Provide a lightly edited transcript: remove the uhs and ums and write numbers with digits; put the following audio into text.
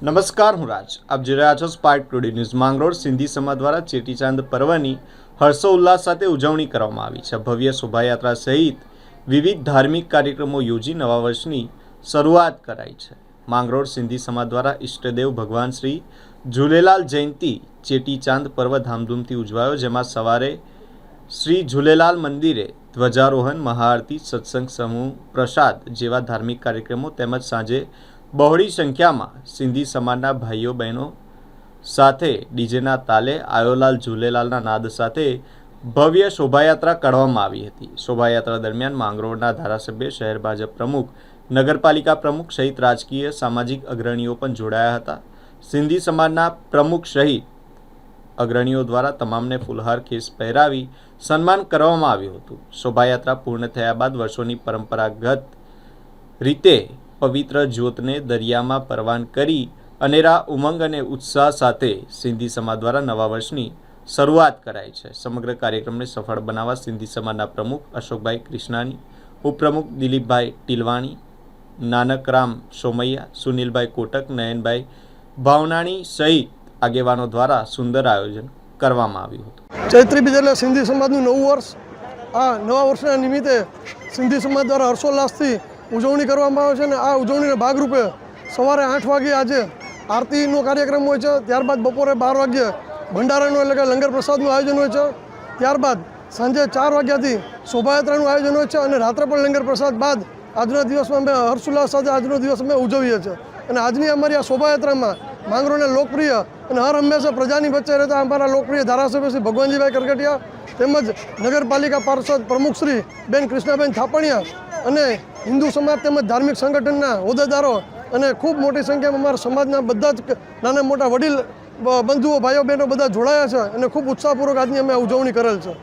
નમસ્કાર, હું રાજ. આપ જોઈ રહ્યા છો spark today news. Mangrol Sindhi સમાજ દ્વારા ચેટીચાંદ પર્વની હર્ષોલ્લાસ સાથે ઉજવણી કરવામાં આવી છે. ભવ્ય શોભાયાત્રા સહિત વિવિધ ધાર્મિક કાર્યક્રમો યોજી નવા વર્ષની શરૂઆત કરાઈ છે. માંગરોળ સિંધી સમાજ દ્વારા ઈષ્ટદેવ ભગવાન શ્રી ઝૂલેલાલ જયંતિ ચેટીચાંદ પર્વ ધામધૂમથી ઉજવાયો, જેમાં સવારે શ્રી ઝૂલેલાલ મંદિરે ધ્વજારોહણ, મહાઆરતી, સત્સંગ સમૂહ પ્રસાદ જેવા ધાર્મિક કાર્યક્રમો તેમજ સાંજે બહોળી સંખ્યામાં સિંધી સમાજના ભાઈઓ બહેનો સાથે ડીજેના તાલે આયોલાલ ઝૂલેલાલના નાદ સાથે ભવ્ય શોભાયાત્રા કાઢવામાં આવી હતી. શોભાયાત્રા દરમિયાન માંગરોળના ધારાસભ્ય, શહેર ભાજપ પ્રમુખ, નગરપાલિકા પ્રમુખ સહિત રાજકીય સામાજિક અગ્રણીઓ પણ જોડાયા હતા. સિંધી સમાજના પ્રમુખ સહિત અગ્રણીઓ દ્વારા તમામને ફૂલહાર ખેસ પહેરાવી સન્માન કરવામાં આવ્યું હતું. શોભાયાત્રા પૂર્ણ થયા બાદ વર્ષોની પરંપરાગત રીતે પવિત્ર જ્યોતને દરિયામાં પરવાન કરી અનેરા ઉમંગ અને ઉત્સાહ સાથે સિંધી સમાજ દ્વારા નવા વર્ષની શરૂઆત કરાઈ છે. સમગ્ર કાર્યક્રમને સફળ બનાવવા સિંધી સમાજના પ્રમુખ અશોકભાઈ કૃષ્ણાની, ઉપપ્રમુખ દિલીપભાઈ ટીલવાણી, નાનકરામ સોમૈયા, સુનિલભાઈ કોટક, નયનભાઈ ભાવનાણી સહિત આગેવાનો દ્વારા સુંદર આયોજન કરવામાં આવ્યું હતું. ચૈત્રી બીજ એટલે સિંધી સમાજનું નવું વર્ષ. આ નવા વર્ષના નિમિત્તે સિંધી સમાજ દ્વારા હર્ષોલ્લાસથી ઉજવણી કરવામાં આવે છે અને આ ઉજવણીના ભાગરૂપે સવારે 8 વાગ્યે આજે આરતીનો કાર્યક્રમ હોય છે. ત્યારબાદ બપોરે 12 વાગ્યે ભંડારાનું એટલે કે લંગર પ્રસાદનું આયોજન હોય છે. ત્યારબાદ સાંજે 4 વાગ્યાથી શોભાયાત્રાનું આયોજન હોય છે અને રાત્રે પણ લંગર પ્રસાદ બાદ આજના દિવસમાં અમે હર્ષોલ્લાસ સાથે આજનો દિવસ અમે ઉજવીએ છીએ. અને આજની અમારી આ શોભાયાત્રામાં માંગરોળના લોકપ્રિય અને હર હંમેશા પ્રજાની વચ્ચે રહેતા અમારા લોકપ્રિય ધારાસભ્ય શ્રી ભગવાનજીભાઈ કરકટિયા તેમજ નગરપાલિકા પાર્ષદ પ્રમુખ શ્રી બેન કૃષ્ણાબેન થાપણિયા અને હિન્દુ સમાજ તેમજ ધાર્મિક સંગઠનના હોદ્દેદારો અને ખૂબ મોટી સંખ્યામાં અમારા સમાજના બધા જ નાના મોટા વડીલ બંધુઓ, ભાઈઓ બહેનો બધા જોડાયા છે અને ખૂબ ઉત્સાહપૂર્વક આજની અમે ઉજવણી કરેલ છે.